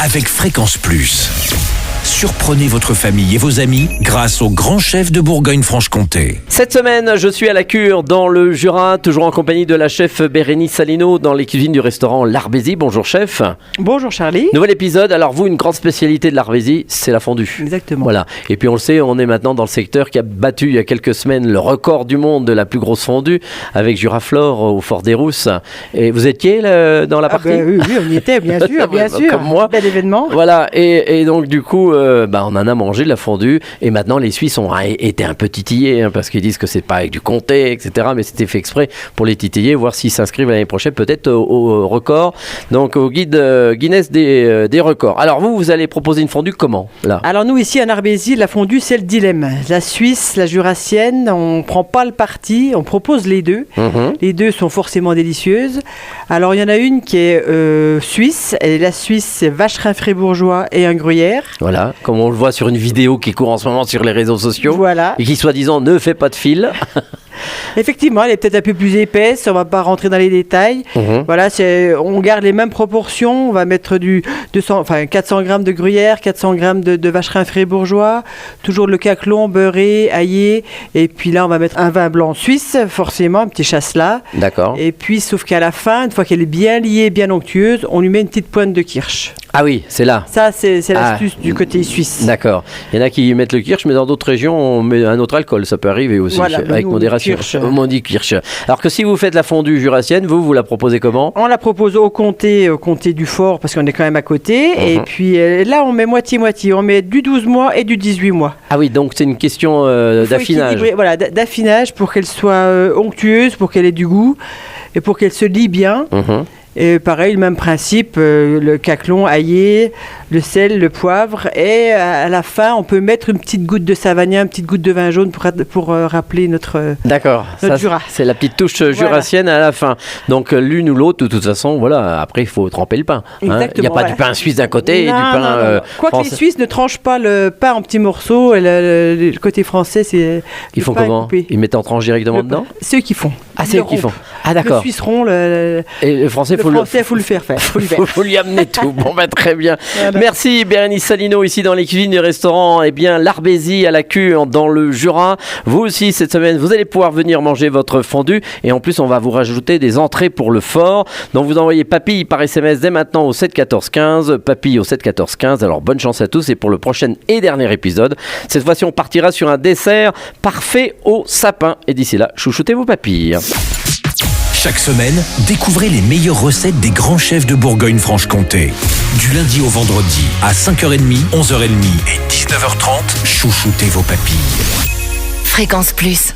avec Fréquence Plus. Surprenez votre famille et vos amis grâce au grand chef de Bourgogne-Franche-Comté. Cette semaine, je suis à la cure dans le Jura, toujours en compagnie de la chef Bérénice Salino dans les cuisines du restaurant L'Arbésie. Bonjour chef. Bonjour Charlie. Nouvel épisode. Alors vous, une grande spécialité de l'Arbésie, c'est la fondue. Exactement. Voilà. Et puis on le sait, on est maintenant dans le secteur qui a battu il y a quelques semaines le record du monde de la plus grosse fondue avec Juraflore au Fort des Rousses. Et vous étiez dans la partie Oui, on y était, bien sûr, bien sûr. Comme moi. Bel événement. Voilà. Et donc du coup, on en a mangé de la fondue. Et maintenant, les Suisses ont été un peu titillés parce qu'ils disent que c'est pas avec du comté, etc. Mais c'était fait exprès pour les titiller, voir s'ils s'inscrivent l'année prochaine peut-être au record. Donc au guide Guinness des records. Alors vous allez proposer une fondue comment là? Alors nous ici en Arbésie, la fondue c'est le dilemme. La Suisse, la Jurassienne, on prend pas le parti, on propose les deux. Les deux sont forcément délicieuses. Alors il y en a une qui est suisse. Et la Suisse c'est vacherin fribourgeois et un gruyère. Voilà, comme on le voit sur une vidéo qui court en ce moment sur les réseaux sociaux. Voilà. Et qui soi-disant ne fait pas de fil. Effectivement, elle est peut-être un peu plus épaisse, on va pas rentrer dans les détails. Voilà, on garde les mêmes proportions, on va mettre 400 grammes de gruyère, 400 grammes de vacherin fribourgeois, toujours le caclon beurré, aillé, et puis là on va mettre un vin blanc suisse, forcément, un petit chasselas. D'accord. Et puis, sauf qu'à la fin, une fois qu'elle est bien liée, bien onctueuse, on lui met une petite pointe de kirsch. Ah oui, c'est là. Ça, c'est l'astuce du côté suisse. D'accord. Il y en a qui mettent le kirsch, mais dans d'autres régions, on met un autre alcool. Ça peut arriver aussi, voilà, avec modération. On dit kirsch. Alors que si vous faites la fondue jurassienne, vous la proposez comment? On la propose au comté du Fort, parce qu'on est quand même à côté. Et puis là, on met moitié-moitié. On met du 12 mois et du 18 mois. Ah oui, donc c'est une question d'affinage. Voilà, d'affinage pour qu'elle soit onctueuse, pour qu'elle ait du goût et pour qu'elle se lie bien. Et pareil, le même principe, le caclon aillé, le sel, le poivre, et à la fin, on peut mettre une petite goutte de savagnin, une petite goutte de vin jaune pour rappeler notre Jura. C'est la petite touche jurassienne à la fin. Donc l'une ou l'autre, de toute façon, voilà. Après, il faut tremper le pain. Il n'y a pas du pain suisse d'un côté et du pain Quoique les Suisses ne tranchent pas le pain en petits morceaux, le côté français, c'est. Ils font comment? Ils mettent en tranche directement dedans? Ceux qui font. Ah, c'est eux qui font. Ah, d'accord. Le Suisse rond, et le français, faut le faire faire. Faut lui amener tout. Bon, très bien. Voilà. Merci Bérénice Salino ici dans les cuisines du restaurant L'Arbésie à la cure dans le Jura. Vous aussi cette semaine vous allez pouvoir venir manger votre fondue et en plus on va vous rajouter des entrées pour le fort. Donc vous envoyez papille par SMS dès maintenant au 7 14 15, papille au 7 14 15. Alors bonne chance à tous et pour le prochain et dernier épisode. Cette fois-ci on partira sur un dessert parfait au sapin et d'ici là chouchoutez vos papilles. Chaque semaine, découvrez les meilleures recettes des grands chefs de Bourgogne-Franche-Comté. Du lundi au vendredi, à 5h30, 11h30 et 19h30, chouchoutez vos papilles. Fréquence Plus.